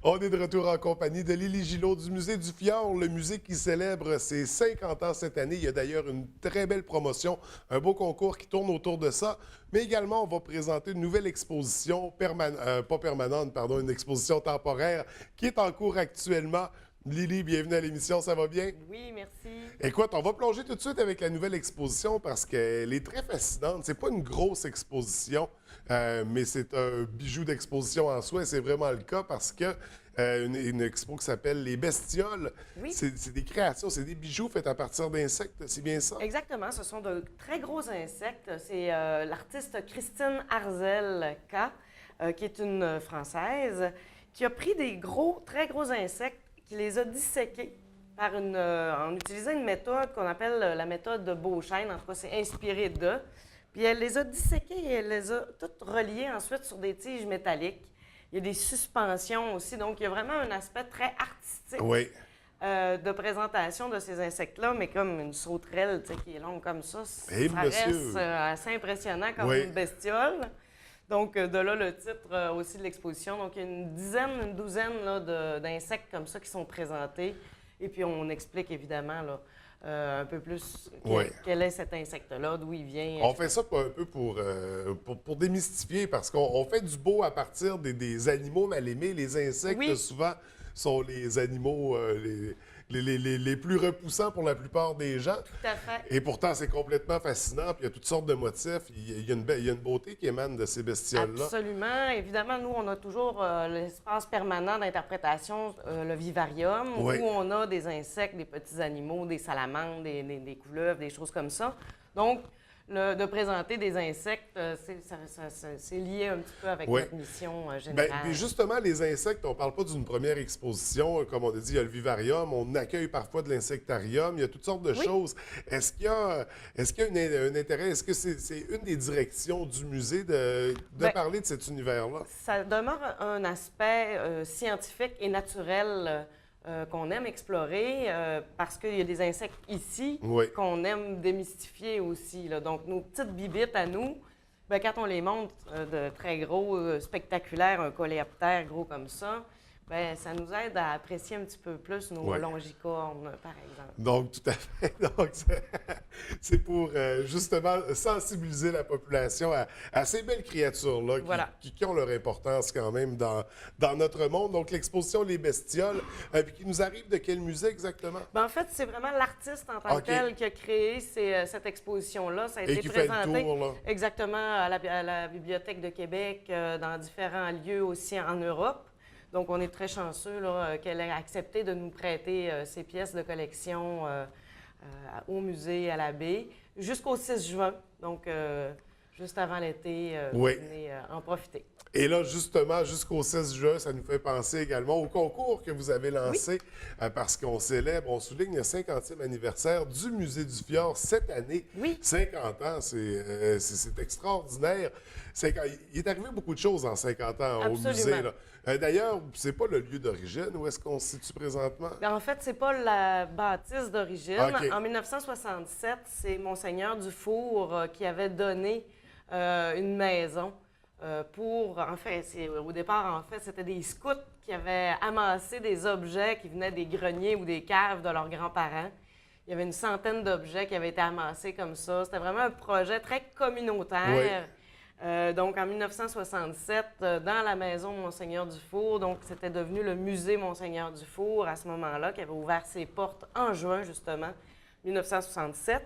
On est de retour en compagnie de Lily Gillot du Musée du Fjord, le musée qui célèbre ses 50 ans cette année. Il y a d'ailleurs une très belle promotion, un beau concours qui tourne autour de ça. Mais également, on va présenter une nouvelle exposition, pas permanente, pardon, une exposition temporaire qui est en cours actuellement. Lily, bienvenue à l'émission, ça va bien? Oui, merci. Écoute, on va plonger tout de suite avec la nouvelle exposition parce qu'elle est très fascinante. C'est pas une grosse exposition, mais c'est un bijou d'exposition en soi. Et c'est vraiment le cas parce que une expo qui s'appelle Les Bestioles, Oui. c'est des créations, c'est des bijoux faits à partir d'insectes, c'est bien ça? Exactement, ce sont de très gros insectes. C'est l'artiste Christine Arzel-K, qui est une Française, qui a pris des très gros insectes, qui les a disséqués en utilisant une méthode qu'on appelle la méthode de Beauchesne. En tout cas, c'est inspiré d'eux. Puis elle les a disséqués et elle les a toutes reliées ensuite sur des tiges métalliques. Il y a des suspensions aussi, donc il y a vraiment un aspect très artistique Oui. de présentation de ces insectes-là, mais comme une sauterelle qui est longue comme ça, Eh, ça monsieur. reste assez impressionnant comme Oui. une bestiole. Donc, de là le titre aussi de l'exposition. Donc, il y a une douzaine là, d'insectes comme ça qui sont présentés. Et puis, on explique évidemment là, un peu plus Oui. quel est cet insecte-là, d'où il vient. On fait ça un peu pour démystifier, parce qu'on fait du beau à partir des animaux mal aimés. Les insectes, Oui. souvent, sont les animaux les plus repoussants pour la plupart des gens. Tout à fait. Et pourtant, c'est complètement fascinant, puis il y a toutes sortes de motifs. Il y a une beauté qui émane de ces bestioles-là. Absolument. Évidemment, nous, on a toujours l'espace permanent d'interprétation, le vivarium, Oui. où on a des insectes, des petits animaux, des salamandres, des couleuvres, des choses comme ça. Donc, de présenter des insectes, c'est lié un petit peu avec Oui. notre mission Bien, générale. puis justement, les insectes, on ne parle pas d'une première exposition. Comme on a dit, il y a le vivarium, on accueille parfois de l'insectarium, il y a toutes sortes de Oui. choses. Est-ce qu'il y a un intérêt, est-ce que c'est une des directions du musée de Bien, parler de cet univers-là? Ça demeure un aspect scientifique et naturel qu'on aime explorer parce qu'il y a des insectes ici Oui. qu'on aime démystifier aussi, là. Donc, nos petites bibites à nous, bien, quand on les montre de très gros, spectaculaires, un coléoptère gros comme ça, bien, ça nous aide à apprécier un petit peu plus nos Oui. longicornes, par exemple. Donc, tout à fait. Donc, c'est pour justement sensibiliser la population à ces belles créatures-là Voilà. qui ont leur importance quand même dans notre monde. Donc, l'exposition Les Bestioles, puis qui nous arrive de quel musée exactement? Ben, en fait, c'est vraiment l'artiste en tant OK. que tel qui a créé cette exposition-là. Ça a Et été qui fait le présenté tour, là. exactement à la Bibliothèque de Québec, dans différents lieux aussi en Europe. Donc, on est très chanceux là, qu'elle ait accepté de nous prêter ses pièces de collection au musée à la baie jusqu'au 6 juin. Donc, juste avant l'été, Oui. vous venez en profiter. Et là, justement, jusqu'au 16 juin, ça nous fait penser également au concours que vous avez lancé, parce qu'on célèbre, on souligne le 50e anniversaire du Musée du Fjord cette année. Oui. 50 ans, c'est extraordinaire. Il est arrivé beaucoup de choses en 50 ans au Absolument. musée, là. D'ailleurs, c'est pas le lieu d'origine. Où est-ce qu'on se situe présentement? En fait, c'est pas la bâtisse d'origine. OK. En 1967, c'est Monseigneur Dufour qui avait donné une maison au départ, en fait, c'était des scouts qui avaient amassé des objets qui venaient des greniers ou des caves de leurs grands-parents. Il y avait une centaine d'objets qui avaient été amassés comme ça. C'était vraiment un projet très communautaire. Donc, en 1967, dans la maison Monseigneur Dufour, donc c'était devenu le musée Monseigneur Dufour à ce moment-là, qui avait ouvert ses portes en juin, justement, 1967.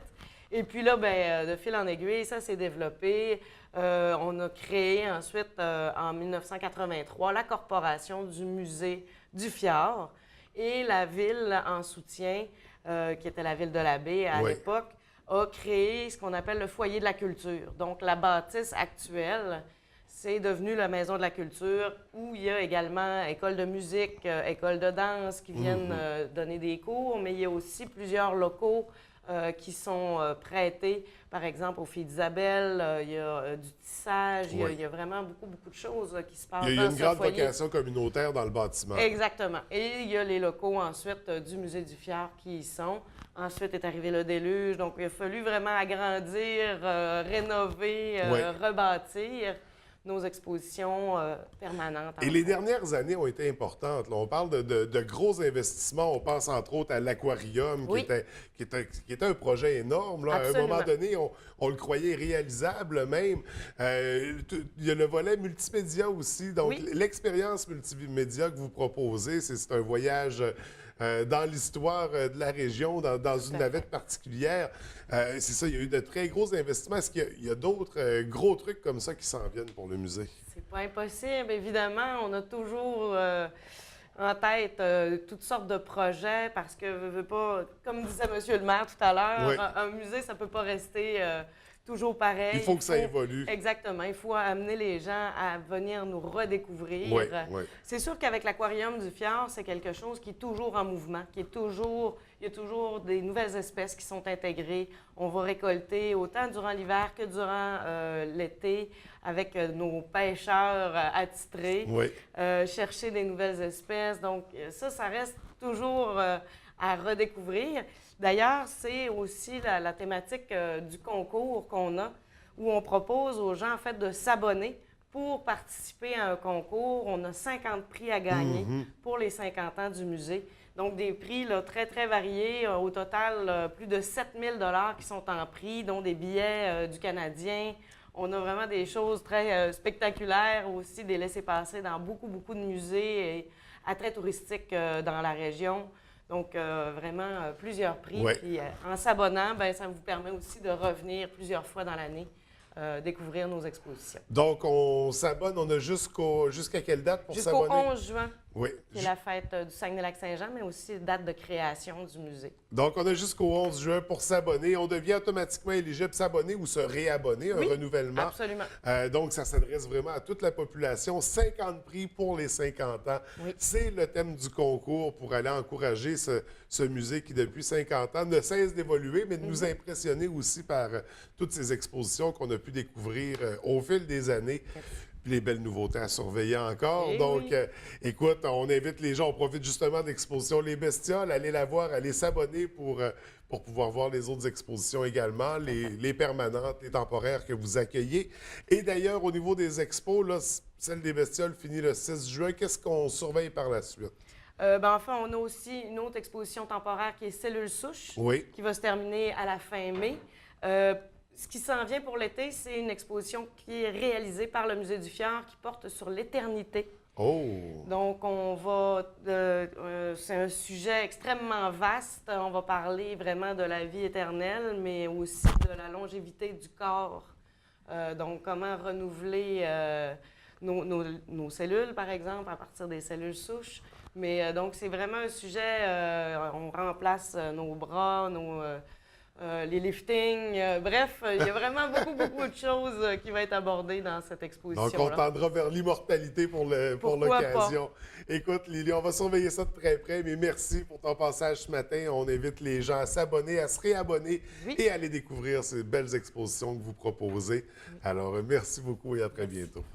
Et puis là, bien, de fil en aiguille, ça s'est développé. On a créé ensuite, en 1983, la Corporation du Musée du Fjord et la ville en soutien, qui était la ville de la Baie à l'époque, a créé ce qu'on appelle le foyer de la culture. Donc, la bâtisse actuelle, c'est devenu la Maison de la culture où il y a également école de musique, école de danse qui viennent donner des cours, mais il y a aussi plusieurs locaux qui sont prêtés, par exemple, aux filles d'Isabelle. Il y a du tissage, il y a vraiment beaucoup de choses qui se passent Il y a dans une ce grande foyer. vocation communautaire dans le bâtiment. Exactement. Et il y a les locaux ensuite du Musée du Fjord qui y sont. Ensuite est arrivé le déluge. Donc, il a fallu vraiment agrandir, rénover, rebâtir. nos expositions permanentes. Et les dernières années ont été importantes. Là, on parle de gros investissements. On pense entre autres à l'aquarium, Oui. qui était un projet énorme. Là. À un Absolument. moment donné, on le croyait réalisable même. Il y a le volet multimédia aussi. Donc, Oui. l'expérience multimédia que vous proposez, c'est un voyage dans l'histoire de la région, dans une navette particulière. C'est ça, il y a eu de très gros investissements. Est-ce qu'il y a d'autres gros trucs comme ça qui s'en viennent pour le musée? C'est pas impossible, évidemment. On a toujours en tête toutes sortes de projets parce que, veux pas, comme disait M. le maire tout à l'heure, Oui. un musée, ça peut pas rester toujours pareil. Il faut que ça évolue. Exactement. Il faut amener les gens à venir nous redécouvrir. Oui, oui. C'est sûr qu'avec l'aquarium du Fjord, c'est quelque chose qui est toujours en mouvement, il y a toujours des nouvelles espèces qui sont intégrées. On va récolter autant durant l'hiver que durant l'été avec nos pêcheurs attitrés, Oui. chercher des nouvelles espèces. Donc ça reste toujours à redécouvrir. D'ailleurs, c'est aussi la thématique du concours qu'on a, où on propose aux gens, en fait, de s'abonner pour participer à un concours. On a 50 prix à gagner pour les 50 ans du musée. Donc, des prix là, très, très variés. Au total, plus de 7 000 $ qui sont en prix, dont des billets du Canadien. On a vraiment des choses très spectaculaires aussi, des laissez-passer dans beaucoup, beaucoup de musées et attraits touristiques dans la région. Donc, vraiment, plusieurs prix. Ouais. Puis, en s'abonnant, bien, ça vous permet aussi de revenir plusieurs fois dans l'année, découvrir nos expositions. Donc, on s'abonne. On a jusqu'à quelle date pour Jusqu'au s'abonner? 11 juin, Oui. qui est la fête du Saguenay-Lac-Saint-Jean, mais aussi date de création du musée. Donc, on a jusqu'au 11 juin pour s'abonner. On devient automatiquement éligible s'abonner ou se réabonner, un Oui, renouvellement. absolument. Donc, ça s'adresse vraiment à toute la population. 50 prix pour les 50 ans. Oui. C'est le thème du concours pour aller encourager ce musée qui, depuis 50 ans, ne cesse d'évoluer, mais de nous impressionner aussi par toutes ces expositions qu'on a pu découvrir au fil des années. Puis les belles nouveautés à surveiller encore. Eh Donc, oui. écoute, on invite les gens, on profite justement d'exposition Les Bestioles, allez la voir, allez s'abonner pour pouvoir voir les autres expositions également, les permanentes, les temporaires que vous accueillez. Et d'ailleurs, au niveau des expos, là, celle des Bestioles finit le 6 juin. Qu'est-ce qu'on surveille par la suite? Enfin, on a aussi une autre exposition temporaire qui est Cellules souches, Oui. qui va se terminer à la fin mai. Ce qui s'en vient pour l'été, c'est une exposition qui est réalisée par le Musée du Fjord qui porte sur l'éternité. Oh! Donc, c'est un sujet extrêmement vaste. On va parler vraiment de la vie éternelle, mais aussi de la longévité du corps. Donc, comment renouveler nos cellules, par exemple, à partir des cellules souches. Mais donc, c'est vraiment un sujet, on remplace nos bras, les liftings. Bref, il y a vraiment beaucoup, beaucoup de choses qui vont être abordées dans cette exposition-là. Donc, on tendra vers l'immortalité pour Pourquoi l'occasion. Écoute, Lily, on va surveiller ça de très près, mais merci pour ton passage ce matin. On invite les gens à s'abonner, à se réabonner et à aller découvrir ces belles expositions que vous proposez. Alors, merci beaucoup et à très bientôt.